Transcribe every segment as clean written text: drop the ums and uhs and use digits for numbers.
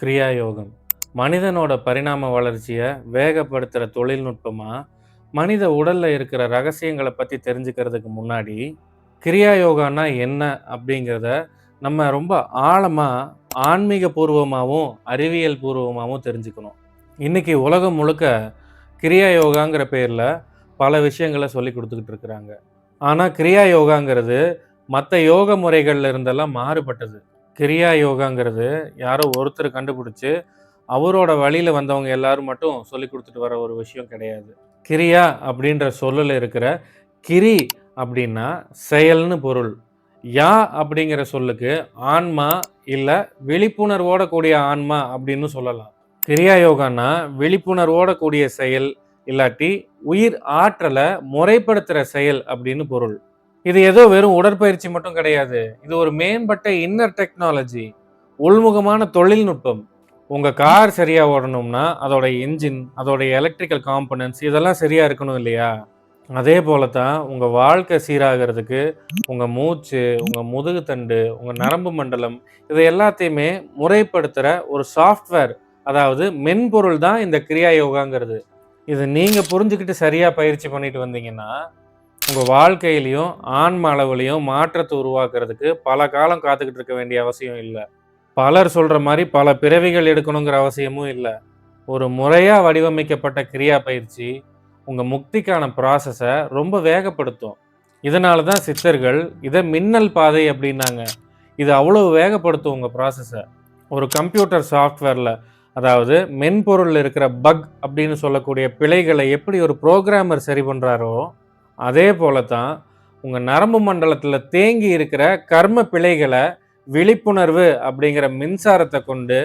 கிரியா யோகம் மனிதனோட பரிணாம வளர்ச்சியை வேகப்படுத்துகிற தொழில்நுட்பமாக மனித உடலில் இருக்கிற ரகசியங்களை பற்றி தெரிஞ்சுக்கிறதுக்கு முன்னாடி கிரியா யோகான்னா என்ன அப்படிங்கிறத நம்ம ரொம்ப ஆழமாக ஆன்மீக பூர்வமாகவும் அறிவியல் பூர்வமாகவும் தெரிஞ்சுக்கணும். இன்றைக்கி உலகம் முழுக்க கிரியா யோகாங்கிற பேரில் பல விஷயங்களை சொல்லி கொடுத்துக்கிட்டு இருக்கிறாங்க. ஆனால் கிரியா யோகாங்கிறது மற்ற யோக முறைகள்ல இருந்தெல்லாம் மாறுபட்டது. கிரியா யோகாங்கிறது யாரோ ஒருத்தர் கண்டுபிடிச்சு அவரோட வழியில் வந்தவங்க எல்லாரும் மட்டும் சொல்லி கொடுத்துட்டு வர ஒரு விஷயம் கிடையாது. கிரியா அப்படின்ற சொல்லில் இருக்கிற கிரி அப்படின்னா செயல்னு பொருள். யா அப்படிங்கிற சொல்லுக்கு ஆன்மா இல்லை விழிப்புணர்வோட கூடிய ஆன்மா அப்படின்னு சொல்லலாம். கிரியா யோகான்னா விழிப்புணர்வோட கூடிய செயல் இல்லாட்டி உயிர் ஆற்றலை முறைப்படுத்துகிற செயல் அப்படின்னு பொருள். இது ஏதோ வெறும் உடற்பயிற்சி மட்டும் கிடையாது. இது ஒரு மேம்பட்ட இன்னர் டெக்னாலஜி, உள்முகமான தொழில்நுட்பம். உங்கள் கார் சரியாக ஓடணும்னா அதோட இன்ஜின், அதோட எலக்ட்ரிக்கல் காம்பனன்ட்ஸ் இதெல்லாம் சரியாக இருக்கணும் இல்லையா? அதே போல தான் உங்கள் வாழ்க்கை சீராகிறதுக்கு உங்கள் மூச்சு, உங்கள் முதுகுத்தண்டு, உங்கள் நரம்பு மண்டலம் இதை எல்லாத்தையுமே முறைப்படுத்துகிற ஒரு சாஃப்ட்வேர், அதாவது மென்பொருள் தான் இந்த கிரியா யோகாங்கிறது. இது நீங்கள் புரிஞ்சுக்கிட்டு சரியாக பயிற்சி பண்ணிட்டு வந்தீங்கன்னா உங்கள் வாழ்க்கையிலையும் ஆன்ம அளவுலையும் மாற்றத்தை உருவாக்குறதுக்கு பல காலம் காத்துக்கிட்டு இருக்க வேண்டிய அவசியம் இல்லை. பலர் சொல்கிற மாதிரி பல பிறவிகள் எடுக்கணுங்கிற அவசியமும் இல்லை. ஒரு முறையாக வடிவமைக்கப்பட்ட கிரியா பயிற்சி உங்கள் முக்திக்கான ப்ராசஸை ரொம்ப வேகப்படுத்தும். இதனால தான் சித்தர்கள் இதை மின்னல் பாதை அப்படின்னாங்க. இது அவ்வளோ வேகப்படுத்தும் உங்கள் ப்ராசஸை. ஒரு கம்ப்யூட்டர் சாஃப்ட்வேரில், அதாவது மென்பொருளில் இருக்கிற பக் அப்படின்னு சொல்லக்கூடிய பிழைகளை எப்படி ஒரு ப்ரோக்ராமர் சரி பண்ணுறாரோ அதே போல தான் உங்கள் நரம்பு மண்டலத்தில் தேங்கி இருக்கிற கர்ம பிழைகளை விழிப்புணர்வு அப்படிங்கிற மின்சாரத்தை கொண்டு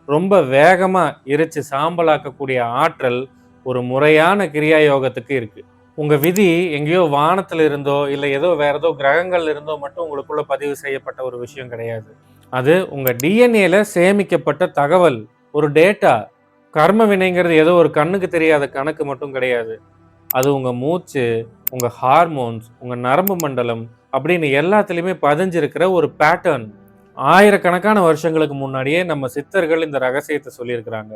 ரொம்ப வேகமாக எரித்து சாம்பலாக்கக்கூடிய ஆற்றல் ஒரு முறையான கிரியா யோகத்துக்கு இருக்குது. உங்கள் விதி எங்கேயோ வானத்தில் இருந்தோ இல்லை ஏதோ வேற ஏதோ கிரகங்கள் இருந்தோ மட்டும் உங்களுக்குள்ள பதிவு செய்யப்பட்ட ஒரு விஷயம் கிடையாது. அது உங்கள் டிஎன்ஏல சேமிக்கப்பட்ட தகவல், ஒரு டேட்டா. கர்ம வினைங்கிறது ஏதோ ஒரு கண்ணுக்கு தெரியாத கணக்கு மட்டும் கிடையாது. அது உங்கள் மூச்சு, உங்கள் ஹார்மோன்ஸ், உங்கள் நரம்பு மண்டலம் அப்படின்னு எல்லாத்துலேயுமே பதிஞ்சிருக்கிற ஒரு பேட்டர்ன். ஆயிரக்கணக்கான வருஷங்களுக்கு முன்னாடியே நம்ம சித்தர்கள் இந்த ரகசியத்தை சொல்லியிருக்கிறாங்க.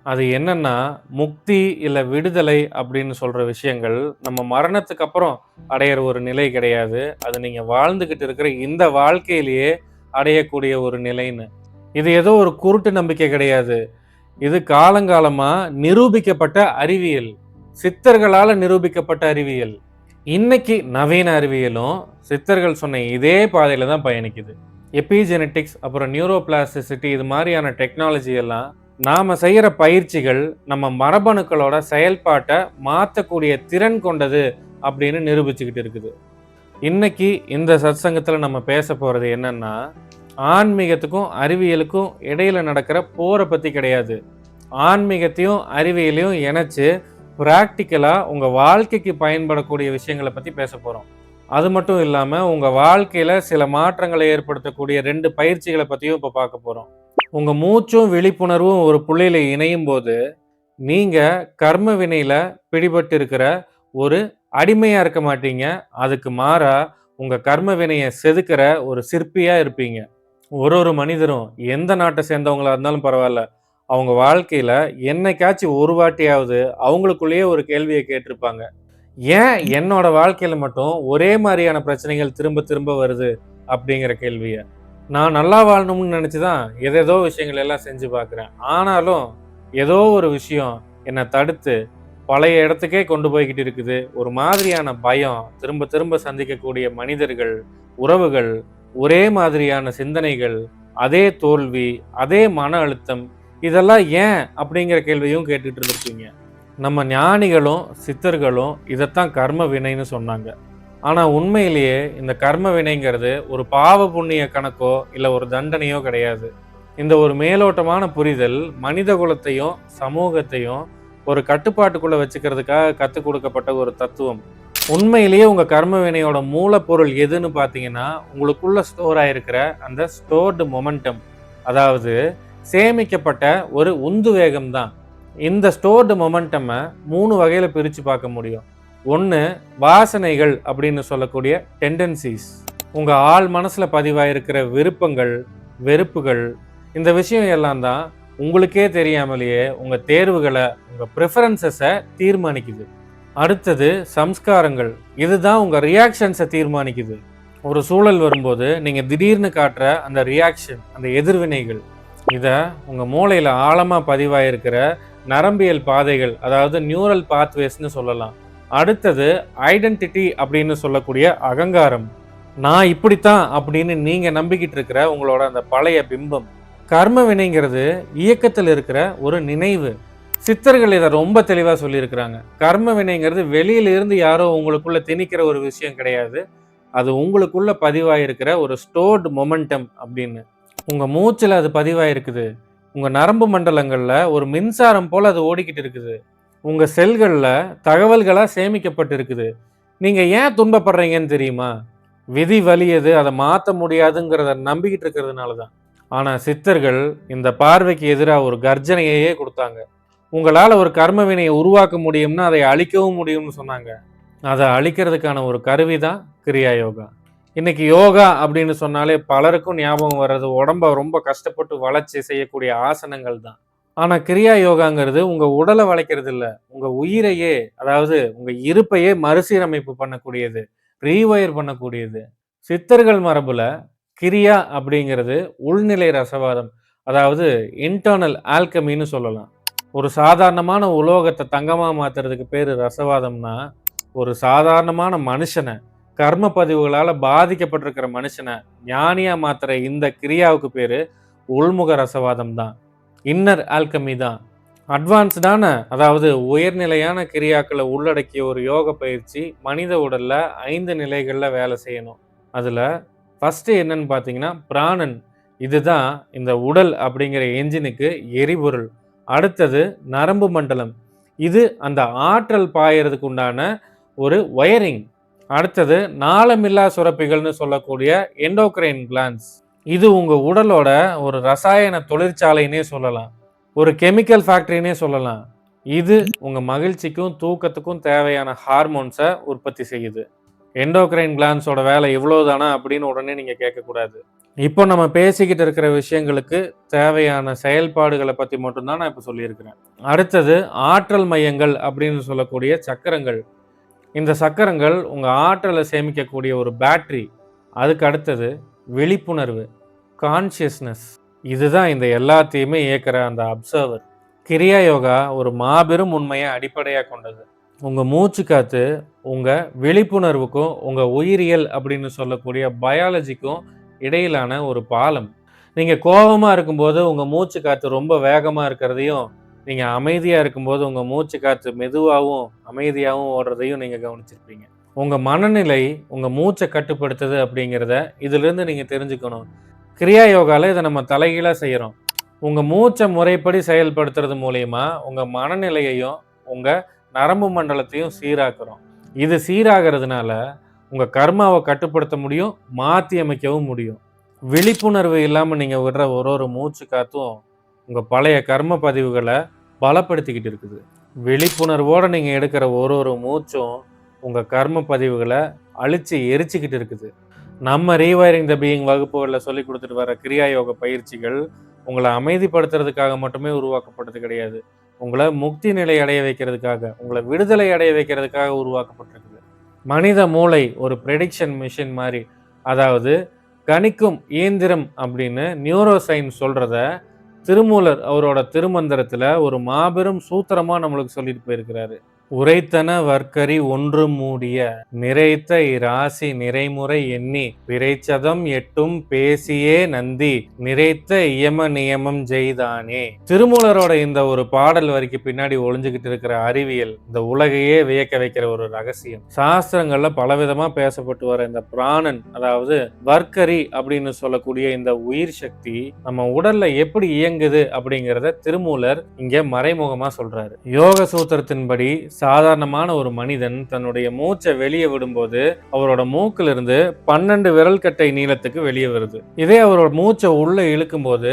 அது என்னன்னா, முக்தி இல்லை விடுதலை அப்படின்னு சொல்கிற விஷயங்கள் நம்ம மரணத்துக்கு அப்புறம் அடையிற ஒரு நிலை கிடையாது. அது நீங்கள் வாழ்ந்துக்கிட்டு இருக்கிற இந்த வாழ்க்கையிலேயே அடையக்கூடிய ஒரு நிலைன்னு. இது ஏதோ ஒரு குருட்டு நம்பிக்கை கிடையாது. இது காலங்காலமாக நிரூபிக்கப்பட்ட அறிவியல், சித்தர்களால் நிரூபிக்கப்பட்ட அறிவியல். இன்னைக்கு நவீன அறிவியலும் சித்தர்கள் சொன்ன இதே பாதையில் தான் பயணிக்குது. எபிஜெனட்டிக்ஸ், அப்புறம் நியூரோபிளாஸ்டிசிட்டி, இது மாதிரியான டெக்னாலஜி எல்லாம் நாம் செய்கிற பயிற்சிகள் நம்ம மரபணுக்களோட செயல்பாட்டை மாற்றக்கூடிய திறன் கொண்டது அப்படின்னு நிரூபிச்சுக்கிட்டு இருக்குது. இன்னைக்கு இந்த சத்சங்கத்தில் நம்ம பேச போகிறது என்னன்னா, ஆன்மீகத்துக்கும் அறிவியலுக்கும் இடையில நடக்கிற போரை பற்றி கிடையாது. ஆன்மீகத்தையும் அறிவியலையும் இணைச்சு ப்ராக்டிக்கலாக உங்கள் வாழ்க்கைக்கு பயன்படக்கூடிய விஷயங்களை பற்றி பேச போகிறோம். அது மட்டும் இல்லாமல் உங்கள் வாழ்க்கையில் சில மாற்றங்களை ஏற்படுத்தக்கூடிய 2 பயிற்சிகளை பற்றியும் இப்போ பார்க்க போகிறோம். உங்கள் மூச்சும் விழிப்புணர்வும் ஒரு புள்ளியில் இணையும் போது நீங்கள் கர்ம வினையில் பிடிபட்டு இருக்கிற ஒரு அடிமையாக இருக்க மாட்டீங்க. அதுக்கு மாறாக உங்கள் கர்ம வினையை செதுக்கிற ஒரு சிற்பியாக இருப்பீங்க. ஒரு மனிதரும் எந்த நாட்டை சேர்ந்தவங்களா இருந்தாலும் பரவாயில்ல, அவங்க வாழ்க்கையில் என்னைக்காச்சும் ஒரு வாட்டியாவது அவங்களுக்குள்ளேயே ஒரு கேள்வியை கேட்டிருப்பாங்க. ஏன் என்னோட வாழ்க்கையில் மட்டும் ஒரே மாதிரியான பிரச்சனைகள் திரும்ப திரும்ப வருது அப்படிங்கிற கேள்வியை. நான் நல்லா வாழணும்னு நினச்சி தான் ஏதேதோ விஷயங்கள் எல்லாம் செஞ்சு பார்க்குறேன். ஆனாலும் ஏதோ ஒரு விஷயம் என்னை தடுத்து பழைய இடத்துக்கே கொண்டு போய்கிட்டு இருக்குது. ஒரு மாதிரியான பயம், திரும்ப திரும்ப சந்திக்கக்கூடிய மனிதர்கள், உறவுகள், ஒரே மாதிரியான சிந்தனைகள், அதே தோல்வி, அதே மன அழுத்தம், இதெல்லாம் ஏன் அப்படிங்கிற கேள்வியும் கேட்டுட்டு இருந்திருக்கீங்க. நம்ம ஞானிகளும் சித்தர்களும் இதைத்தான் கர்ம வினைன்னு சொன்னாங்க. ஆனால் உண்மையிலேயே இந்த கர்ம வினைங்கிறது ஒரு பாவ புண்ணிய கணக்கோ இல்லை ஒரு தண்டனையோ கிடையாது. இந்த ஒரு மேலோட்டமான புரிதல் மனித குலத்தையும் சமூகத்தையும் ஒரு கட்டுப்பாட்டுக்குள்ளே வச்சுக்கிறதுக்காக கற்றுக் கொடுக்கப்பட்ட ஒரு தத்துவம். உண்மையிலேயே உங்கள் கர்ம வினையோட மூலப்பொருள் எதுன்னு பார்த்தீங்கன்னா, உங்களுக்குள்ள ஸ்டோர் ஆகிருக்கிற அந்த ஸ்டோர்டு மொமெண்டம், அதாவது சேமிக்கப்பட்ட ஒரு உந்து வேகம் தான். இந்த ஸ்டோர்டு மொமெண்டமை 3 வகையில் பிரித்து பார்க்க முடியும். ஒன்று வாசனைகள் அப்படின்னு சொல்லக்கூடிய டெண்டன்சிஸ். உங்கள் ஆள் மனசில் பதிவாயிருக்கிற விருப்பங்கள், வெறுப்புகள், இந்த விஷயம் எல்லாம் தான் உங்களுக்கே தெரியாமலேயே உங்க தேர்வுகளை, உங்க ப்ரிஃபரன்சஸை தீர்மானிக்குது. அடுத்தது சம்ஸ்காரங்கள். இதுதான் உங்க ரியாக்ஷன்ஸை தீர்மானிக்குது. ஒரு சூழல் வரும்போது நீங்க திடீர்னு காட்டுற அந்த ரியாக்ஷன், அந்த எதிர்வினைகள், இதை உங்க மூளையில ஆழமா பதிவாயிருக்கிற நரம்பியல் பாதைகள், அதாவது நியூரல் பாத்வேஸ்ன்னு சொல்லலாம். அடுத்தது ஐடென்டிட்டி அப்படின்னு சொல்லக்கூடிய அகங்காரம். நான் இப்படித்தான் அப்படின்னு நீங்க நம்பிக்கிட்டு இருக்கிற உங்களோட அந்த பழைய பிம்பம். கர்ம வினைங்கிறது இயக்கத்தில் இருக்கிற ஒரு நினைவு. சித்தர்கள் இதை ரொம்ப தெளிவா சொல்லியிருக்கிறாங்க. கர்ம வினைங்கிறது வெளியில இருந்து யாரோ உங்களுக்குள்ள திணிக்கிற ஒரு விஷயம் கிடையாது. அது உங்களுக்குள்ள பதிவாயிருக்கிற ஒரு ஸ்டோர்டு மொமெண்டம் அப்படின்னு. உங்க மூச்சுல அது பதிவாயிருக்குது. உங்க நரம்பு மண்டலங்கள்ல ஒரு மின்சாரம் போல அது ஓடிக்கிட்டு இருக்குது. உங்க செல்கள்ல தகவல்களா சேமிக்கப்பட்டு இருக்குது. நீங்க ஏன் துன்பப்படுறீங்கன்னு தெரியுமா? விதி வலியது, அதை மாற்ற முடியாதுங்கிறத நம்பிக்கிட்டு இருக்கிறதுனால தான். ஆனா சித்தர்கள் இந்த பார்வைக்கு எதிராக ஒரு கர்ஜனையே கொடுத்தாங்க. உங்களால ஒரு கர்ம வினையை உருவாக்க முடியும்னா அதை அழிக்கவும் முடியும்னு சொன்னாங்க. அதை அழிக்கிறதுக்கான ஒரு கருவி தான் கிரியா யோகா. இன்னைக்கு யோகா அப்படின்னு சொன்னாலே பலருக்கும் ஞாபகம் வர்றது உடம்ப ரொம்ப கஷ்டப்பட்டு வளைச்சி செய்யக்கூடிய ஆசனங்கள் தான். ஆனா கிரியா யோகாங்கிறது உங்க உடலை வளைக்கிறது இல்ல, உங்க உயிரையே, அதாவது உங்க இருப்பையே மறுசீரமைப்பு பண்ணக்கூடியது, ரீவயர் பண்ணக்கூடியது. சித்தர்கள் மரபுல கிரியா அப்படிங்கிறது உள்நிலை ரசவாதம், அதாவது இன்டர்னல் ஆல்கமின்னு சொல்லலாம். ஒரு சாதாரணமான உலோகத்தை தங்கமா மாத்துறதுக்கு பேரு ரசவாதம்னா, ஒரு சாதாரணமான மனுஷனை, கர்ம பதிவுகளால பாதிக்கப்பட்டிருக்கிற மனுஷனை ஞானியா மாத்துற இந்த கிரியாவுக்கு பேரு உள்முக ரசவாதம் தான், இன்னர் ஆல்கமி தான். அட்வான்ஸ்டான, அதாவது உயர்நிலையான கிரியாக்களை உள்ளடக்கிய ஒரு யோக பயிற்சி மனித உடல்ல 5 நிலைகள்ல வேலை செய்யணும். அதுல ஃபர்ஸ்ட் என்னன்னு பார்த்தீங்கன்னா பிராணன். இதுதான் இந்த உடல் அப்படிங்கிற என்ஜினுக்கு எரிபொருள். அடுத்தது நரம்பு மண்டலம். இது அந்த ஆற்றல் பாயறதுக்கு உண்டான ஒரு ஒயரிங். அடுத்தது நாளமில்லா சுரப்பிகள்னு சொல்லக்கூடிய எண்டோக்ரைன் கிளான்ஸ். இது உங்க உடலோட ஒரு ரசாயன தொழிற்சாலைன்னே சொல்லலாம், ஒரு கெமிக்கல் ஃபேக்டரினே சொல்லலாம். இது உங்க மகிழ்ச்சிக்கும் தூக்கத்துக்கும் தேவையான ஹார்மோன்ஸை உற்பத்தி செய்யுது. எண்டோக்ரைன் கிளான்ஸோட வேலை இவ்வளவுதானா அப்படின்னு உடனே நீங்க கேட்கக்கூடாது. இப்போ நம்ம பேசிக்கிட்டு இருக்கிற விஷயங்களுக்கு தேவையான செயல்பாடுகளை பத்தி மட்டும்தான் நான் இப்போ சொல்லியிருக்கிறேன். அடுத்தது ஆற்றல் மையங்கள் அப்படின்னு சொல்லக்கூடிய சக்கரங்கள். இந்த சக்கரங்கள் உங்க ஆற்றலை சேமிக்கக்கூடிய ஒரு பேட்டரி. அதுக்கு அடுத்தது விழிப்புணர்வு, கான்சியஸ்னஸ். இதுதான் இந்த எல்லாத்தையுமே இயக்குற அந்த அப்சர்வர். கிரியா யோகா ஒரு மாபெரும் உண்மையை அடிப்படையாக கொண்டது. உங்க மூச்சு காத்து உங்க விழிப்புணர்வுக்கும் உங்க உயிரியல் அப்படின்னு சொல்லக்கூடிய பயாலஜிக்கும் இடையிலான ஒரு பாலம். நீங்க கோபமா இருக்கும்போது உங்க மூச்சு காத்து ரொம்ப வேகமா இருக்கிறதையும், நீங்க அமைதியா இருக்கும்போது உங்க மூச்சு காத்து மெதுவாகவும் அமைதியாகவும் ஓடுறதையும் நீங்க கவனிச்சிருப்பீங்க. உங்க மனநிலை உங்க மூச்சை கட்டுப்படுத்துது அப்படிங்கிறத இதிலிருந்து நீங்க தெரிஞ்சுக்கணும். கிரியா யோகால இதை நம்ம தலைகீழா செய்யறோம். உங்க மூச்சை முறைப்படி செயல்படுத்துறது மூலியமா உங்க மனநிலையையும் உங்க நரம்பு மண்டலத்தையும் சீராக்குறோம். இது சீராகிறதுனால உங்க கர்மாவை கட்டுப்படுத்த முடியும், மாற்றி அமைக்கவும் முடியும். விழிப்புணர்வு இல்லாமல் நீங்கள் விடுற ஒரு மூச்சு காத்தும் உங்கள் பழைய கர்ம பதிவுகளை பலப்படுத்திக்கிட்டு இருக்குது. விழிப்புணர்வோடு நீங்கள் எடுக்கிற ஒரு மூச்சும் உங்கள் கர்ம பதிவுகளை அழித்து எரிச்சிக்கிட்டு இருக்குது. நம்ம ரீவயரிங் த பீயிங் வகுப்புகளில் சொல்லி கொடுத்துட்டு வர கிரியா யோக பயிற்சிகள் உங்களை அமைதிப்படுத்துறதுக்காக மட்டுமே உருவாக்கப்பட்டது கிடையாது. உங்களை முக்தி நிலை அடைய வைக்கிறதுக்காக, உங்களை விடுதலை அடைய வைக்கிறதுக்காக உருவாக்கப்பட்டிருக்குது. மனித மூளை ஒரு ப்ரெடிக்ஷன் மிஷின் மாதிரி, அதாவது கணிக்கும் இயந்திரம் அப்படின்னு நியூரோ சயின்ஸ் சொல்றத திருமூலர் அவரோட திருமந்திரத்துல ஒரு மாபெரும் சூத்திரமா நம்மளுக்கு சொல்லிட்டு போயிருக்கிறாரு. உரைத்தன வர்க்கரி ஒன்று மூடிய நிறைத்த இராசி நிறைமுறை எண்ணி விரைச்சதம் எட்டும் பேசியே நந்தி நிறைத்த இயம நியமம் ஜெய்தானே. திருமூலரோட இந்த ஒரு பாடல் வரிக்கு பின்னாடி ஒளிஞ்சுக்கிட்டு இருக்கிற அறிவியல் இந்த உலகையே வியக்க வைக்கிற ஒரு ரகசியம். சாஸ்திரங்கள்ல பலவிதமா பேசப்பட்டு வர இந்த பிராணன், அதாவது வர்க்கரி அப்படின்னு சொல்லக்கூடிய இந்த உயிர் சக்தி நம்ம உடல்ல எப்படி இயங்குது அப்படிங்கிறத திருமூலர் இங்க மறைமுகமா சொல்றாரு. யோக சூத்திரத்தின்படி சாதாரணமான ஒரு மனிதன் தன்னுடைய மூச்சை வெளியே விடும்போது அவரோட மூக்குல இருந்து 12 விரல் கட்டை நீளத்துக்கு வெளியே வருது. இதே அவரோட மூச்சை உள்ள இழுக்கும் போது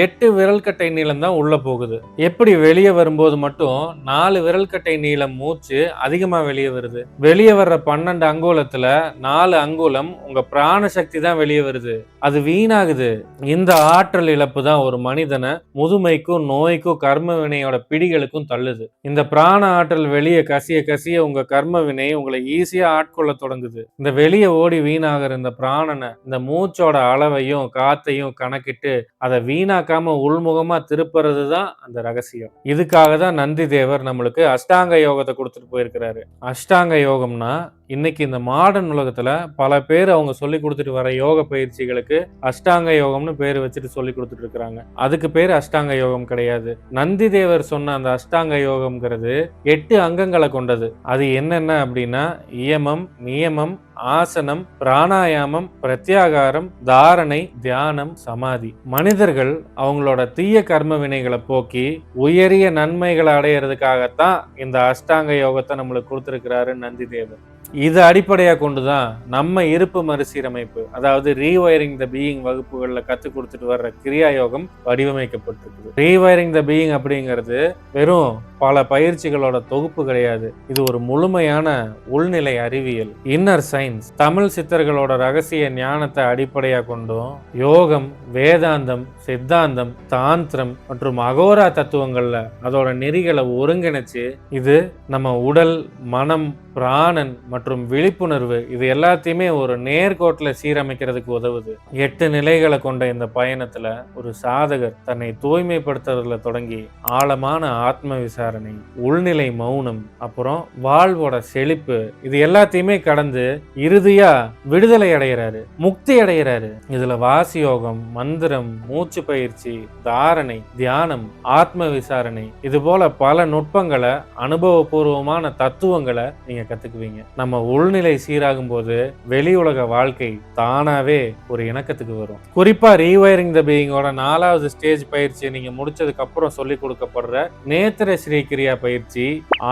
8 விரல் கட்டை நீளம் தான் உள்ள போகுது. எப்படி வெளியே வரும்போது மட்டும் 4 விரல் கட்டை நீளம் மூச்சு அதிகமா வெளியே வருது. வெளியே வர்ற 12 அங்குலத்துல 4 அங்குலம் உங்க பிராண சக்தி தான் வெளியே வருது. அது வீணாகுது. இந்த ஆற்றல் இழப்பு தான் ஒரு மனிதனை முதுமைக்கும் நோய்க்கும் கர்ம வினையோட பிடிகளுக்கும் தள்ளுது. இந்த பிராண ஆற்றல் வெளியே கசிய கசிய உங்க கர்ம வினை உங்களை ஈஸியா ஆட்கொள்ள தொடங்குது. இந்த வெளியே ஓடி வீணாகிற இந்த பிராணனை, இந்த மூச்சோட அளவையும் காத்தையும் கணக்கிட்டு அதை வீணாக்காம உள்முகமா திருப்புறது தான் அந்த ரகசியம். இதுக்காக தான் நந்தி தேவர் நம்மளுக்கு அஷ்டாங்க யோகத்தை கொடுத்துட்டு போயிருக்கிறாரு. அஷ்டாங்க யோகம்னா இன்னைக்கு இந்த மாடர்ன் உலகத்துல பல பேர் அவங்க சொல்லி கொடுத்துட்டு வர யோக பயிற்சிகளுக்கு அஷ்டாங்க யோகம்னு பேர் வச்சுட்டு சொல்லி கொடுத்துட்டு இருக்காங்க. அதுக்கு பேர் அஷ்டாங்க யோகம் கிடையாது. நந்தி தேவர் சொன்ன அந்த அஷ்டாங்க யோகம்ங்கிறது 8 அங்கங்களை கொண்டது. அது என்னென்ன அப்படின்னா இயமம், நியமம், ஆசனம், பிராணாயாமம், பிரத்யாகாரம், தாரணை, தியானம், சமாதி. மனிதர்கள் அவங்களோட தீய கர்ம வினைகளை போக்கி உயரிய நன்மைகளை அடையிறதுக்காகத்தான் இந்த அஷ்டாங்க யோகத்தை நம்மளுக்கு கொடுத்திருக்கிறாரு நந்தி தேவர். இது அடிப்படையா கொண்டுதான் நம்ம இருப்பு மறுசீரமைப்பு, அதாவது ரீவயரிங் த பீயிங் வகுப்புகள்ல கத்து கொடுத்துட்டு வர்ற கிரியா யோகம் வடிவமைக்கப்பட்டிருக்கு. ரீவயரிங் த பீயிங் அப்படிங்கிறது வெறும் பல பயிற்சிகளோட தொகுப்பு கிடையாது. இது ஒரு முழுமையான உள்நிலை அறிவியல், இன்னர் சயின்ஸ். தமிழ் சித்தர்களோட ரகசிய ஞானத்தை அடிப்படையா கொண்டும் யோகம், வேதாந்தம், சித்தாந்தம், தாந்திரம் மற்றும் அகோரா தத்துவங்கள்ல அதோட நெறிகளை ஒருங்கிணைச்சு இது நம்ம உடல், மனம், பிராணன் மற்றும் விழிப்புணர்வு இது எல்லாத்தையுமே ஒரு நேர்கோட்டில் சீரமைக்கிறதுக்கு உதவுது. 8 நிலைகளை கொண்ட இந்த பயணத்துல ஒரு சாதகர் தன்னை தூய்மைப்படுத்துறதுல தொடங்கி ஆழமான ஆத்ம விசாரணை, உள்நிலை மௌனம், அப்புறம் வாழ்வோட செழிப்பு இது எல்லாத்தையுமே கடந்து இறுதியா விடுதலை அடைகிறாரு, முக்தி அடைகிறாரு. இதுல வாசி யோகம், மந்திரம், மூச்சு பயிற்சி, தாரணை, தியானம், ஆத்ம விசாரணை இது போல பல நுட்பங்களை, அனுபவபூர்வமான தத்துவங்களை நீங்க கத்துக்குவீங்க. நம்ம உள்நிலை சீராகும் போது வெளி உலக வாழ்க்கை தானாவே ஒரு இணக்கத்துக்கு வரும். குறிப்பா ரீவயரிங் த பீயிங்கோட 4வது ஸ்டேஜ் பயிற்சியை நீங்க முடிச்சதுக்கு அப்புறம் சொல்லி கொடுக்கப்படுற நேத்திர ஸ்ரீ கிரியா பயிற்சி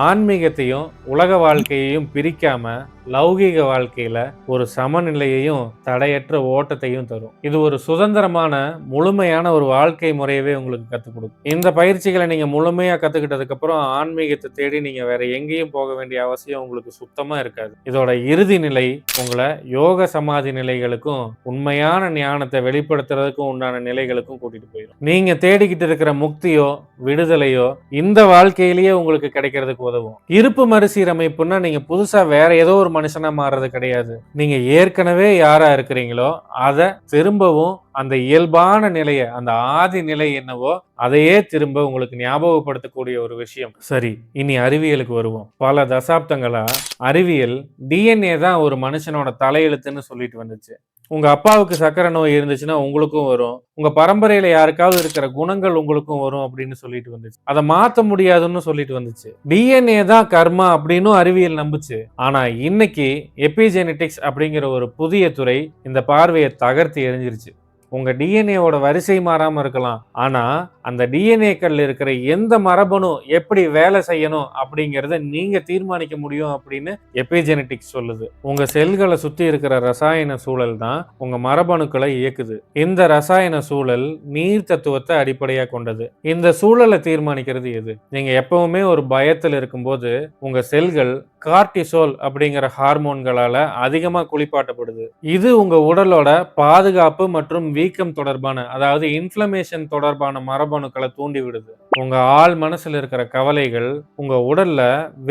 ஆன்மீகத்தையும் உலக வாழ்க்கையையும் பிரிக்காம லௌகீக வாழ்க்கையில ஒரு சமநிலையையும் தடையற்ற ஓட்டத்தையும் தரும். இது ஒரு சுதந்திரமான முழுமையான ஒரு வாழ்க்கை முறையவே உங்களுக்கு கத்துக் கொடுக்கும். இந்த பயிற்சிகளை நீங்க முழுமையா கத்துக்கிட்டதுக்கு அப்புறம் ஆன்மீகத்தை தேடி நீங்க வேற எங்கேயும் போக வேண்டிய அவசியம் உங்களுக்கு சுத்தமா இருக்காது. இதோட இறுதி நிலை உங்களை யோக சமாதி நிலைகளுக்கும் உண்மையான ஞானத்தை வெளிப்படுத்துறதுக்கும் உண்டான நிலைகளுக்கும் கூட்டிட்டு போயிடும். நீங்க தேடிக்கிட்டு இருக்கிற முக்தியோ விடுதலையோ இந்த வாழ்க்கையிலேயே உங்களுக்கு கிடைக்கிறதுக்கு உதவும். இருப்பு மறுசீரமைப்புன்னா நீங்க புதுசா வேற ஏதோ ஒரு மனுஷனா மாறுறது கிடையாது. நீங்க ஏற்கனவே யாரா இருக்கிறீங்களோ அதை திரும்பவும் அந்த இயல்பான நிலையை, அந்த ஆதி நிலை என்னவோ அதையே திரும்ப உங்களுக்கு ஞாபகப்படுத்தக்கூடிய ஒரு விஷயம். சரி, இனி அறிவியலுக்கு வருவோம். பல தசாப்தங்களா அறிவியல் டிஎன்ஏ தான் ஒரு மனுஷனோட தலையெழுத்துன்னு சொல்லிட்டு வந்துச்சு. உங்க அப்பாவுக்கு சக்கரை நோய் இருந்துச்சுன்னா உங்களுக்கும் வரும், உங்க பரம்பரையில யாருக்காவது இருக்கிற குணங்கள் உங்களுக்கும் வரும் அப்படின்னு சொல்லிட்டு வந்துச்சு. அதை மாத்த முடியாதுன்னு சொல்லிட்டு வந்துச்சு. டிஎன்ஏ தான் கர்மா அப்படின்னு அறிவியல் நம்புச்சு. ஆனா இன்னைக்கு எபிஜெனெடிக்ஸ் அப்படிங்கிற ஒரு புதிய துறை இந்த பார்வையை தகர்த்து எரிஞ்சிருச்சு. உங்க டிஎன்ஏவோட வரிசை மாறாம இருக்கலாம், ஆனா அந்த டிஎன்ஏக்கள்ல இருக்கிற எந்த மரபணு எப்படி வேலை செய்யணும் அப்படிங்கறத நீங்க தீர்மானிக்க முடியும் அப்படின்னு எபிஜெனெடிக்ஸ் சொல்லுது. உங்க செல்களை சுத்தி இருக்கிற ரசாயன சூழல் தான் உங்க மரபணுக்களை இயக்குது. இந்த ரசாயன சூழல் நீர் தத்துவத்தை அடிப்படையா கொண்டது. இந்த சூழலை தீர்மானிக்கிறது எது? நீங்க எப்பவுமே ஒரு பயத்தில் இருக்கும்போது உங்க செல்கள் கார்டிசோல் அப்படிங்கிற ஹார்மோன்களால அதிகமா குளிப்பாட்டப்படுது. இது உங்க உடலோட பாதுகாப்பு மற்றும் வீக்கம் தொடர்பான, அதாவது இன்ஃப்ளமேஷன் தொடர்பான மரபணுக்களை தூண்டி விடுது. உங்க ஆள் மனசுல இருக்கிற கவலைகள் உங்க உடல்ல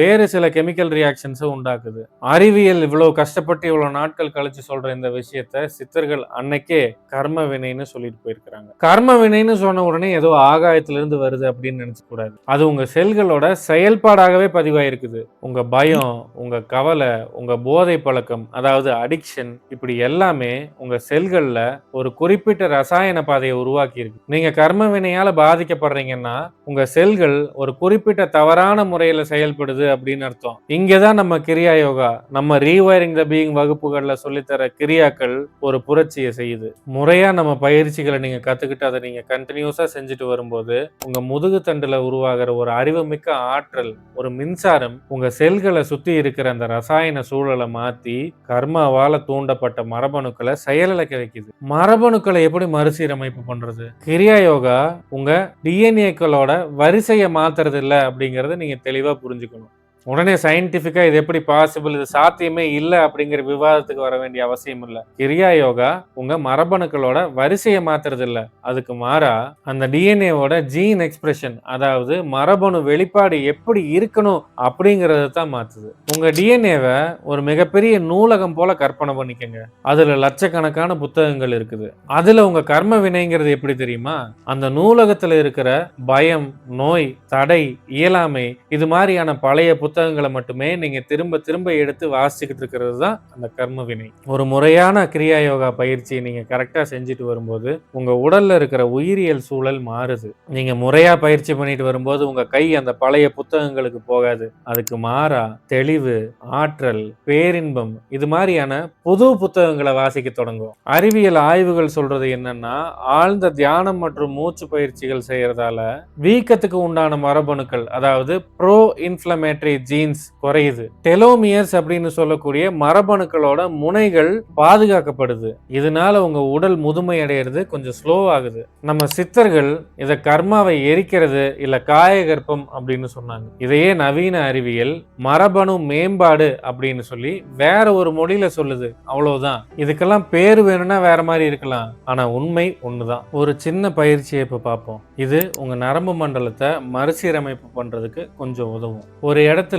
வேறு சில கெமிக்கல் ரியாக்ஷன்ஸை உண்டாக்குது. அறிவியல் இவ்வளவு கஷ்டப்பட்டு இவ்வளவு நாட்கள் கழிச்சு சொல்ற இந்த விஷயத்த சித்தர்கள் அன்னைக்கே கர்ம வினைன்னு சொல்லிட்டு போயிருக்கிறாங்க. கர்ம வினைன்னு சொன்ன உடனே ஏதோ ஆகாயத்திலிருந்து வருது அப்படின்னு நினைச்சு கூடாது. அது உங்க செல்களோட செயல்பாடாகவே பதிவாயிருக்குது. உங்க பயம், உங்க கவலை, உங்க போதை பழக்கம், அதாவது அடிக்ஷன், இப்படி எல்லாமே உங்க செல்கள்ல ஒரு குறிப்பிட்ட ரசாயன பாதையை உருவாக்கி இருக்கு. நீங்க கர்ம வினையால பாதிக்கப்படுறீங்கன்னா, உங்க செல்கள் ஒரு குறிப்பிட்ட தவறான முறையில செயல்படுது அப்படின்னு அர்த்தம். இங்க தான் நம்ம கிரியா யோகா, நம்ம ரீவயரிங் த பீயிங் வகுப்புகள்ல சொல்லித்தர கிரியாக்கள் ஒரு புரட்சிய செய்யுது. முறையா நம்ம பயிற்சிகள நீங்க கத்துக்கிட்டு, அத நீங்க கன்டினியூஸா செஞ்சுட்டு வரும்போது, உங்க முதுகு தண்டுல உருவாகுற ஒரு அறிவுமிக்க ஆற்றல், ஒரு மின்சாரம் உங்க செல்கள சுத்தி இருக்கிற அந்த ரசாயன சூழல மாத்தி, கர்மாவால தூண்டப்பட்ட மரபணுக்கள செயலிழக்க வைக்குது. மரபணுக்கள எப்படி மறுசீரமைப்பு பண்றது? கிரியா யோகா உங்க டிஎன்ஏக்களோட வரிசைய மாத்துறது இல்ல அப்படிங்கிறத நீங்க தெளிவா புரிஞ்சுக்கணும். உடனே சயின்டிஃபிக்கா இது எப்படி பாசிபிள், இது சாத்தியமே இல்ல அப்படிங்கிற விவாதத்துக்கு வர வேண்டிய அவசியம் இல்ல. கிரியா யோகா உங்க மரபணுக்களோட வரிசைய மாத்துறது இல்ல. அதுக்கு மாறா அந்த டிஎன்ஏவோட ஜீன் எக்ஸ்பிரஷன், அதாவது மரபணு வெளிப்பாடு எப்படி இருக்கணும் அப்படிங்கறத தான் மாத்துது. உங்க டிஎன்ஏவ ஒரு மிகப்பெரிய நூலகம் போல கற்பனை பண்ணிக்கங்க. அதுல லட்சக்கணக்கான புத்தகங்கள் இருக்குது. அதுல உங்க கர்ம வினைங்கிறது எப்படி தெரியுமா? அந்த நூலகத்துல இருக்கிற பயம், நோய், தடை, இயலாமை இது மாதிரியான பழைய புத்தகங்களை மட்டுமே நீங்க திரும்ப திரும்ப எடுத்து வாசிச்சுக்கிட்டு இருக்கிறது தான் அந்த கர்ம வினை. ஒரு முறையான கிரியா யோகா பயிற்சியை நீங்க கரெக்டா செஞ்சுட்டு வரும்போது உங்க உடல்ல இருக்கிற உயிரியல் சூழல் மாறுது. நீங்க முறையா பயிற்சி பண்ணிட்டு வரும்போது உங்க கை அந்த பழைய புத்தகங்களுக்கு போகாது. அதுக்கு மாறா தெளிவு, ஆற்றல், பேரின்பம் இது மாதிரியான புது புத்தகங்களை வாசிக்க தொடங்கும். அறிவியல் ஆய்வுகள் சொல்றது என்னன்னா, ஆழ்ந்த தியானம் மற்றும் மூச்சு பயிற்சிகள் செய்யறதால வீக்கத்துக்கு உண்டான மரபணுக்கள், அதாவது ப்ரோ இன்ஃப்ளமேட்டரி ஜீன்ஸ் குறையுது. டெலோமியர்ஸ் அப்படின்னு சொல்லக்கூடிய மரபணுக்களோட முனைகள் பாதுகாக்கப்படுது. இதனால உங்க உடல் முதுமை அடையிறது கொஞ்சம் ஸ்லோ ஆகுது. நம்ம சித்தர்கள் இத கர்மாவை எரிக்கிறது இல்ல காயகற்பம் அப்படின்னு சொன்னாங்க. இதையே நவீன அறிவியல் மரபணு மேம்பாடு அப்படின்னு சொல்லி வேற ஒரு மொழியில சொல்லுது. அவ்வளவுதான். இதுக்கெல்லாம் பேரு வேணும்னா வேற மாதிரி இருக்கலாம், ஆனா உண்மை ஒண்ணுதான். ஒரு சின்ன பயிற்சியை இப்ப பார்ப்போம். இது உங்க நரம்பு மண்டலத்தை மறுசீரமைப்பு பண்றதுக்கு கொஞ்சம் உதவும். ஒரு இடத்துல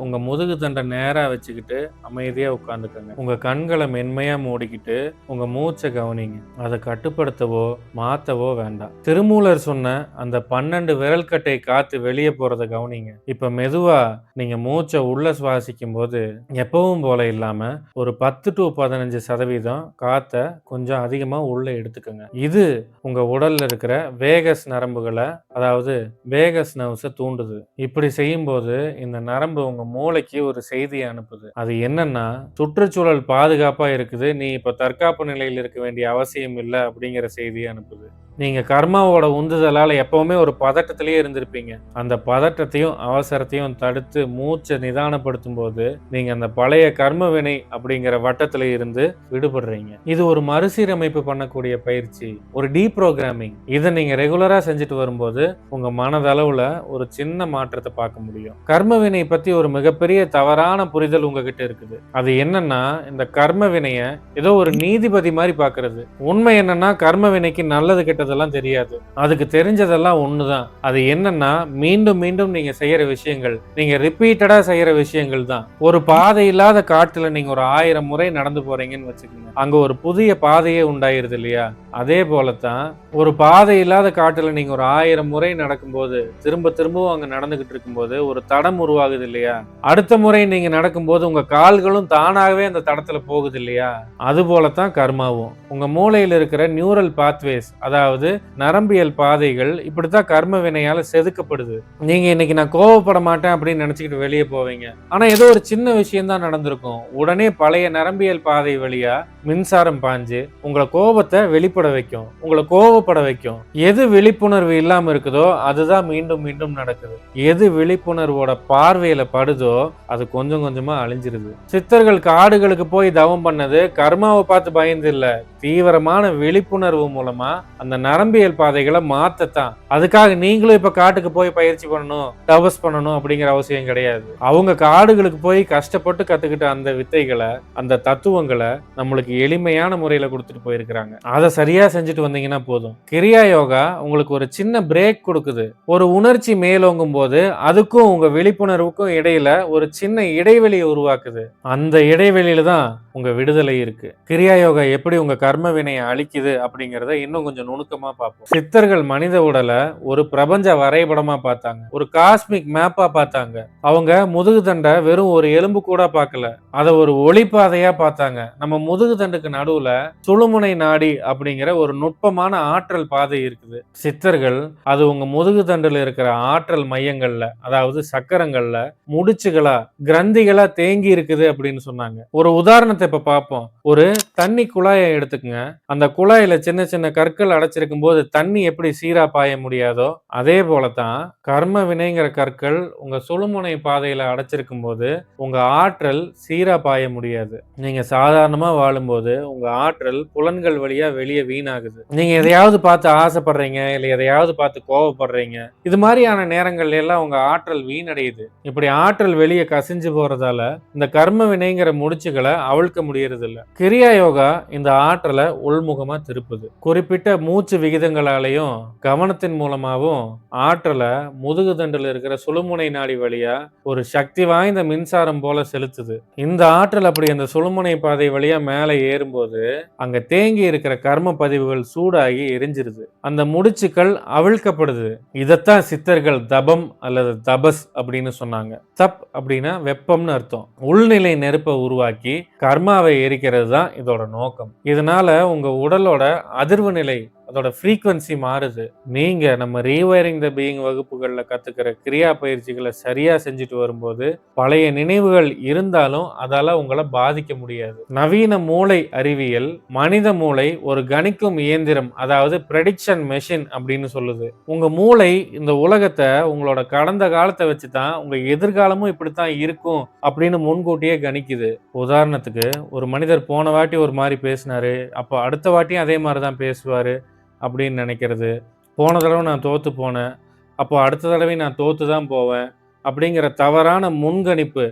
உங்க முதுகு தண்டை நேரா வச்சுக்கிட்டு அமைதியா உட்கார்ந்துக்கங்க. உங்க கண்களை மென்மையா மூடிக்கிட்டு உங்க மூச்சை கவனிங்க. அதை கட்டுப்படுத்தவோ மாத்தவோ வேண்டாம். திருமூலர் சொன்ன அந்த 12 விரல்கட்டை காத்து வெளியே போறதை கவனிங்க. இப்ப மெதுவா நீங்க மூச்சை உள்ள சுவாசிக்கும் போது எப்பவும் போல இல்லாம ஒரு 10 to 15% காத்தை கொஞ்சம் அதிகமா உள்ள எடுத்துக்கங்க. இது உங்க உடல்ல இருக்கிற வேகஸ் நரம்புகளை, அதாவது வேகஸ் நர்வ்ஸை தூண்டுது. இப்படி செய்யும்போது இந்த நரம்பு உங்க மூளைக்கு ஒரு செய்தியை அனுப்புது. அது என்னன்னா, சுற்றுச்சூழல் பாதுகாப்பா இருக்குது, நீ இப்ப தற்காப்பு நிலையில் இருக்க வேண்டிய அவசியம் இல்லை அப்படிங்கிற செய்தியை அனுப்புது. நீங்க கர்மாவோட உந்துதலால எப்பவுமே ஒரு பதட்டத்திலேயே இருந்திருப்பீங்க. அந்த பதட்டத்தையும் அவசரத்தையும் தடுத்து மூச்சை நிதானப்படுத்தும் போது நீங்க அந்த பழைய கர்ம வினை அப்படிங்கிற வட்டத்துல இருந்து விடுபடுறீங்க. இது ஒரு மறுசீரமைப்பு பண்ணக்கூடிய பயிற்சி, ஒரு டீப்ரோகிராமிங். இதை நீங்க ரெகுலரா செஞ்சுட்டு வரும்போது உங்க மனதளவுல ஒரு சின்ன மாற்றத்தை பார்க்க முடியும். கர்ம வினை பத்தி ஒரு மிகப்பெரிய தவறான புரிதல் உங்ககிட்ட இருக்குது. அது என்னன்னா, இந்த கர்ம வினைய ஏதோ ஒரு நீதிபதி மாதிரி பாக்குறது. உண்மை என்னன்னா, கர்ம வினைக்கு நல்லது கெட்டதெல்லாம் தெரியாது. அதுக்கு தெரிஞ்சதெல்லாம் ஒண்ணுதான். அது என்னன்னா, மீண்டும் மீண்டும் நீங்க செய்யற விஷயங்கள், நீங்க ரிப்பீட்டடா செய்யற விஷயங்கள் தான். ஒரு பாதை இல்லாத காட்டுல நீங்க ஒரு 1000 முறை நடந்து போறீங்கன்னு வச்சுக்கோங்க, அங்க ஒரு புதிய பாதையே உண்டாயிருது இல்லையா? அதே போலத்தான் ஒரு பாதை இல்லாத காட்டுல நீங்க ஒரு 1000 முறை நடக்கும்போது, திரும்ப திரும்பவும் அங்க நடந்துகிட்டு இருக்கும்போது ஒரு தடம் உருவாகுது இல்லையா? அடுத்த முறை நீங்க நடக்கும்போது உங்க கால்களும் தானாகவே அந்த தடத்துல போகுது இல்லையா? அது போலத்தான் கர்மாவும். உங்க மூளையில இருக்கிற நியூரல் பாத்வேஸ், அதாவது நரம்பியல் பாதைகள் இப்படித்தான் கர்ம வினையால செதுக்கப்படுது. நீங்க இன்னைக்கு நான் கோவப்பட மாட்டேன் அப்படின்னு நினைச்சுக்கிட்டு வெளியே போவீங்க. ஆனா ஏதோ ஒரு சின்ன விஷயம் தான் நடந்திருக்கும். உடனே பழைய நரம்பியல் பாதை வழியா மின்சாரம் பாஞ்சு உங்களை கோபத்தை வெளிப்பட வைக்கும், உங்களை கோவப்பட வைக்கும். எது விழிப்புணர்வு இல்லாம இருக்குதோ அதுதான் மீண்டும் மீண்டும் நடக்குது. எது விழிப்புணர்வோட பார்வையில படுதோ அது கொஞ்சம் கொஞ்சமா அழிஞ்சிருது. சித்தர்கள் காடுகளுக்கு போய் தவம் பண்ணது கர்மாவை பார்த்து பயந்து இல்ல, தீவிரமான விழிப்புணர்வு மூலமா அந்த நரம்பியல் பாதைகளை மாத்தத்தான். அதுக்காக நீங்களும் இப்ப காட்டுக்கு போய் பயிற்சி பண்ணணும், தபஸ் பண்ணணும் அப்படிங்கிற அவசியம் கிடையாது. அவங்க காடுகளுக்கு போய் கஷ்டப்பட்டு கத்துக்கிட்ட அந்த வித்தைகளை, அந்த தத்துவங்களை நம்மளுக்கு எளிமையான முறையில கொடுத்துட்டு போயிருக்கிறாங்க. அதை சரியா செஞ்சுட்டு வந்தீங்கன்னா போதும். கிரியா யோகா உங்களுக்கு ஒரு சின்ன பிரேக் கொடுக்குது. ஒரு உணர்ச்சி மேலோங்கும் போது அதுக்கும் உங்க விழிப்புணர்வுக்கும் இடையில ஒரு சின்ன இடைவெளியை உருவாக்குது. அந்த இடைவெளியில தான் உங்க விடுதலை இருக்கு. கிரியா யோகா எப்படி உங்க கர்ம வினைய அழிக்குது அப்படிங்கிறத இன்னும் கொஞ்சம் நுணுக்கமா பார்ப்போம். சித்தர்கள் மனித உடல ஒரு பிரபஞ்ச வரைபடமா பார்த்தாங்க. ஒரு காஸ்மிக் மேப்பா பார்த்தாங்க. அவங்க முதுகு தண்ட வெறும் ஒரு எலும்பு கூட பார்க்கல. அத ஒரு ஒளிப்பாதையா பார்த்தாங்க. நம்ம முதுகு தண்டுக்கு நடுவுல சுழுமுனை நாடி அப்படிங்கிற ஒரு நுட்பமான ஆற்றல் பாதை இருக்குது. சித்தர்கள் அது உங்க முதுகு தண்டுல இருக்கிற ஆற்றல் மையங்கள்ல, அதாவது சக்கரங்கள்ல முடிச்சுகளா, கிரந்திகளா தேங்கி இருக்குது அப்படின்னு சொன்னாங்க. ஒரு உதாரணத்தை இப்ப பார்ப்போம். ஒரு தண்ணி குழாயை எடுத்துக்கங்க. அந்த குழாயில சின்ன சின்ன கற்கள் அடைச்சிருக்கும் போது தண்ணி எப்படி சீரா பாய முடியாதோ அதே போலதான் கர்ம வினைங்கிற கற்கள் உங்க சுழுமுனை பாதையில அடைச்சிருக்கும் போது உங்க ஆற்றல் சீரா பாய முடியாது. நீங்க சாதாரணமா வாழும்போது உங்க ஆற்றல் புலன்கள் வழியா வெளியே வீணாகுது. நீங்க எதையாவது பார்த்து ஆசைப்படுறீங்க, இல்ல எதையாவது பார்த்து கோவப்படுறீங்க. இது மாதிரியான நேரங்கள்ல எல்லாம் உங்க ஆற்றல் வீணடையுது. இப்படி ஆற்றல் வெளியே கசிஞ்சு போறதால இந்த கர்ம வினைங்கிற முடிச்சுகளை அவிழ்க்க முடியறது இல்ல. கிரியா யோகா இந்த ஆற்றலை உள்முகமா திருப்புது. குறிப்பிட்ட மூச்சு விகிதங்களாலையும் கவனத்தின் மூலமாவும் ஆற்றலை முதுகு தண்டில் இருக்கிற சுழுமுனை நாடி வழியா ஒரு சக்தி வாய்ந்த மின்சாரம் போல செலுத்துது. இந்த ஆற்றல் அப்படி அந்த சுழுமுனை பாதை வழியா மேலே ஏறும்போது அங்க தேங்கி இருக்கிற கர்ம பதிவுகள் சூடாகி எரிஞ்சிருது. அந்த முடிச்சுக்கள் அவிழ்க்கப்படுது. இதத்தான் சித்தர்கள் தபம் அல்லது தபஸ் அப்படின்னு சொன்னாங்க. தப் அப்படின்னா வெப்பம்னு அர்த்தம். உள்நிலை நெருப்பை உருவாக்கி கர்மாவை எரிக்கிறது தான் இதோட நோக்கம். இதனால உங்க உடலோட அதிர்வு நிலை, அதோட ஃப்ரீக்வன்சி மாறுது. நீங்க நம்ம ரீவயரிங் த பீயிங் வகுப்புகள்ல கத்துக்கிற கிரியா பயிற்சிகளை சரியா செஞ்சுட்டு வரும்போது பழைய நினைவுகள் இருந்தாலும் அதால உங்களை பாதிக்க முடியாது. நவீன மூளை அறிவியல் மனித மூளை ஒரு கணிக்கும் இயந்திரம், அதாவது ப்ரெடிக்ஷன் மெஷின் அப்படின்னு சொல்லுது. உங்க மூளை இந்த உலகத்தை உங்களோட கடந்த காலத்தை வச்சுதான் உங்க எதிர்காலமும் இப்படித்தான் இருக்கும் அப்படின்னு முன்கூட்டியே கணிக்குது. உதாரணத்துக்கு ஒரு மனிதர் போன வாட்டி ஒரு மாதிரி பேசினாரு, அப்போ அடுத்த வாட்டியும் அதே மாதிரிதான் பேசுவாரு அப்படின்னு நினைக்கிறது. போன தடவை நான் தோத்து போனேன், அப்போ அடுத்த தடவை நான் தோத்து தான் போவேன் அப்படிங்கிற தவறான முன்கணிப்பு,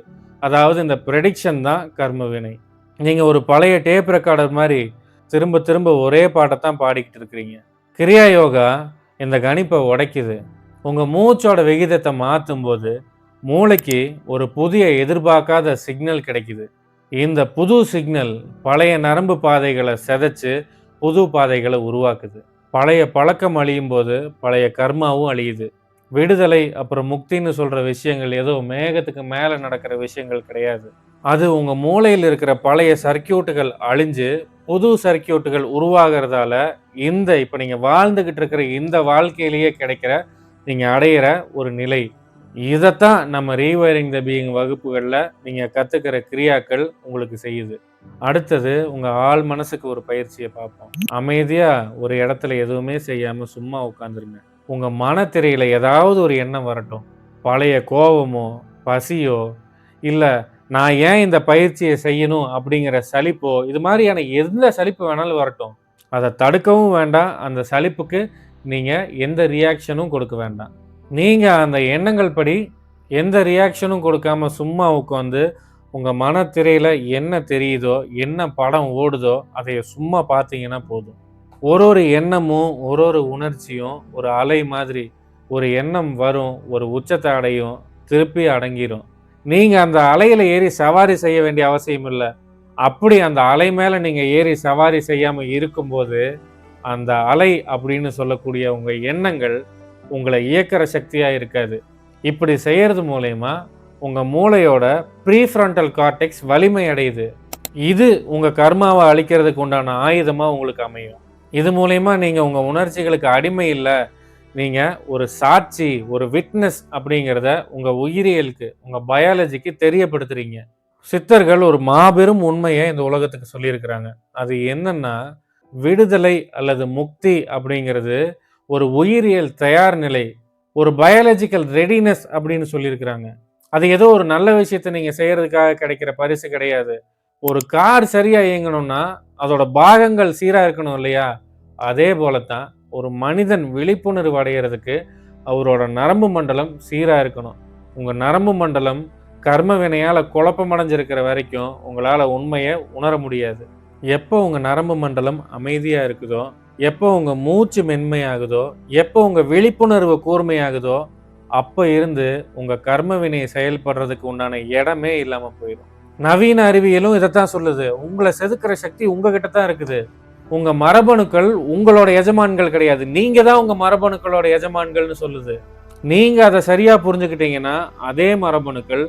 அதாவது இந்த ப்ரெடிக்ஷன் தான் கர்ம வினை. நீங்க ஒரு பழைய டேப் ரெக்கார்டர் மாதிரி திரும்ப திரும்ப ஒரே பாட்டைத்தான் பாடிக்கிட்டு இருக்கிறீங்க. கிரியா யோகா இந்த கணிப்பை உடைக்குது. உங்க மூச்சோட விகிதத்தை மாற்றும் போது மூளைக்கு ஒரு புதிய எதிர்பார்க்காத சிக்னல் கிடைக்குது. இந்த புது சிக்னல் பழைய நரம்பு பாதைகளை சிதைச்சு புது பாதைகளை உருவாக்குது. பழைய பழக்கம் அழியும் போது பழைய கர்மாவும் அழியுது. விடுதலை அப்புறம் முக்தின்னு சொல்ற விஷயங்கள் ஏதோ மேகத்துக்கு மேல நடக்கிற விஷயங்கள் கிடையாது. அது உங்க மூளையில் இருக்கிற பழைய சர்க்கியூட்டுகள் அழிஞ்சு புது சர்க்கியூட்டுகள் உருவாகிறதால இந்த இப்ப நீங்க வாழ்ந்துகிட்டு இருக்கிற இந்த வாழ்க்கையிலேயே கிடைக்கிற நீங்க அடையிற ஒரு நிலை. இதைத்தான் நம்ம ரீவயரிங் த பீயிங் வகுப்புகள்ல நீங்க கத்துக்கிற கிரியாக்கள் உங்களுக்கு செய்யுது. அடுத்தது உங்க ஆள் மனசுக்கு ஒரு பயிற்சியை பார்ப்போம். அமைதியா ஒரு இடத்துல எதுவுமே செய்யாம சும்மா உட்காந்துருங்க. உங்க மனத்திரையில ஏதாவது ஒரு எண்ணம் வரட்டும். பழைய கோபமோ பசியோ இல்ல நான் ஏன் இந்த பயிற்சியை செய்யணும் அப்படிங்கிற சலிப்போ, இது மாதிரியான எந்த சலிப்பு வேணாலும் வரட்டும். அதை தடுக்கவும் வேண்டாம். அந்த சலிப்புக்கு நீங்க எந்த ரியாக்ஷனும் கொடுக்க வேண்டாம். நீங்க அந்த எண்ணங்கள் படி எந்த ரியாக்ஷனும் கொடுக்காம சும்மா உட்காந்து உங்க மனத்திரையில என்ன தெரியுதோ, என்ன படம் ஓடுதோ அதை சும்மா பார்த்தீங்கன்னா போதும். ஒரு எண்ணமும் ஒரு உணர்ச்சியும் ஒரு அலை மாதிரி. ஒரு எண்ணம் வரும், ஒரு உச்சத்தை அடையும், திருப்பி அடங்கிரும். நீங்க அந்த அலையில ஏறி சவாரி செய்ய வேண்டிய அவசியம் இல்லை. அப்படி அந்த அலை மேல நீங்க ஏறி சவாரி செய்யாம இருக்கும்போது அந்த அலை அப்படின்னு சொல்லக்கூடிய உங்க எண்ணங்கள் உங்களை இயக்கிற சக்தியா இருக்காது. இப்படி செய்யறது மூலயமா உங்க மூளையோட ப்ரீஃப்ரண்டல் கார்டெக்ஸ் வலிமை அடையுது. இது உங்க கர்மாவை அழிக்கிறதுக்கு உண்டான ஆயுதமா உங்களுக்கு அமையும். இது மூலயமா நீங்க உங்க உணர்ச்சிகளுக்கு அடிமை இல்லை, நீங்க ஒரு சாட்சி, ஒரு விட்னஸ் அப்படிங்கிறத உங்க உயிரியலுக்கு, உங்க பயாலஜிக்கு தெரியப்படுத்துறீங்க. சித்தர்கள் ஒரு மாபெரும் உண்மையை இந்த உலகத்துக்கு சொல்லியிருக்கிறாங்க. அது என்னன்னா, விடுதலை அல்லது முக்தி அப்படிங்கிறது ஒரு உயிரியல் தயார் நிலை, ஒரு பயாலஜிக்கல் ரெடினஸ் அப்படின்னு சொல்லியிருக்கிறாங்க. அது ஏதோ ஒரு நல்ல விஷயத்தை நீங்க செய்யறதுக்காக கிடைக்கிற பரிசு கிடையாது. ஒரு கார் சரியா இயங்கணும்னா அதோட பாகங்கள் சீரா இருக்கணும் இல்லையா? அதே போலத்தான் ஒரு மனிதன் விழிப்புணர்வு அடைகிறதுக்கு அவரோட நரம்பு மண்டலம் சீரா இருக்கணும். உங்க நரம்பு மண்டலம் கர்ம வினையால குழப்பமடைஞ்சிருக்கிற வரைக்கும் உங்களால உண்மையை உணர முடியாது. எப்போ உங்க நரம்பு மண்டலம் அமைதியா இருக்குதோ, எப்போ உங்க மூச்சு மென்மையாகுதோ, எப்போ உங்க விழிப்புணர்வு கூர்மையாகுதோ, அப்ப இருந்து உங்க கர்ம வினை செயல்படுறதுக்கு உண்டான இடமே இல்லாம போயிடும். நவீன அறிவியலும் இதைத்தான் சொல்லுது. உங்களை செதுக்கிற சக்தி உங்ககிட்ட தான் இருக்குது. உங்க மரபணுக்கள் உங்களோட எஜமான்கள் கிடையாது. நீங்க தான் உங்க மரபணுக்களோட எஜமான்கள்னு சொல்லுது. நீங்க அதை சரியா புரிஞ்சுக்கிட்டீங்கன்னா அதே மரபணுக்கள்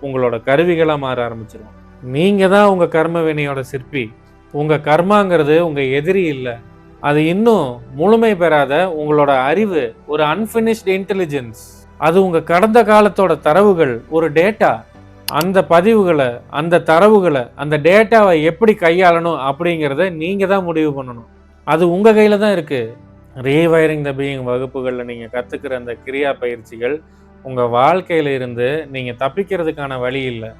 உங்களோட கருவிகளா மாற ஆரம்பிச்சிடும். நீங்க தான் உங்க கர்ம வினையோட சிற்பி. உங்க கர்மாங்கிறது உங்க எதிரி இல்லை. அது இன்னும் முழுமை பெறாத உங்களோட அறிவு, ஒரு அன்பினிஷ்ட் இன்டெலிஜென்ஸ். அது உங்க கடந்த காலத்தோட தரவுகள், ஒரு டேட்டா. அந்த பதிவுகளை, அந்த தரவுகளை, அந்த டேட்டாவை எப்படி கையாளணும் அப்படிங்கிறத நீங்க தான் முடிவு பண்ணணும். அது உங்க கையில தான் இருக்கு. ரீவைரிங் த பீயிங் வகுப்புகளில் நீங்க கத்துக்கிற அந்த கிரியா பயிற்சிகள் உங்க வாழ்க்கையில இருந்து நீங்க தப்பிக்கிறதுக்கான வழி இல்லை.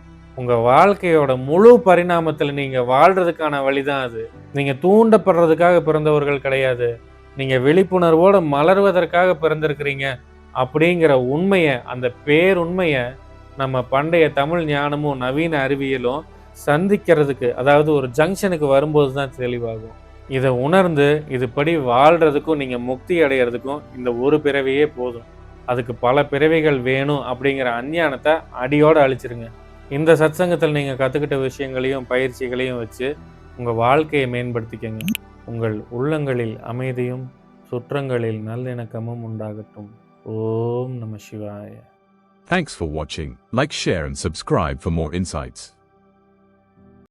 உங்க வாழ்க்கையோட முழு பரிணாமத்தில் நீங்க வாழ்றதுக்கான வழிதான் அது. நீங்க தூண்டப்படுறதுக்காக பிறந்தவர்கள் கிடையாது. நீங்க விழிப்புணர்வோட மலர்வதற்காக பிறந்திருக்கிறீங்க அப்படிங்கிற உண்மையை, அந்த பேருண்மைய நம்ம பண்டைய தமிழ் ஞானமும் நவீன அறிவியலும் சந்திக்கிறதுக்கு, அதாவது ஒரு ஜங்ஷனுக்கு வரும்போது தான் தெளிவாகும். இதை உணர்ந்து இதுபடி வாழ்றதுக்கும் நீங்க முக்தி அடைகிறதுக்கும் இந்த ஒரு பிறவியே போதும். அதுக்கு பல பிறவிகள் வேணும் அப்படிங்கிற அஞ்ஞானத்தை அடியோடு அழிச்சிருங்க. இந்த சத்சங்கத்தில் நீங்கள் கற்றுக்கிட்ட விஷயங்களையும் பயிற்சிகளையும் வச்சு உங்கள் வாழ்க்கையை மேம்படுத்திக்கங்க. உங்கள் உள்ளங்களில் அமைதியும் சுற்றங்களில் நல்லிணக்கமும் உண்டாகட்டும். ஓம் நம சிவாய. Thanks for watching. Like, share and subscribe for more insights.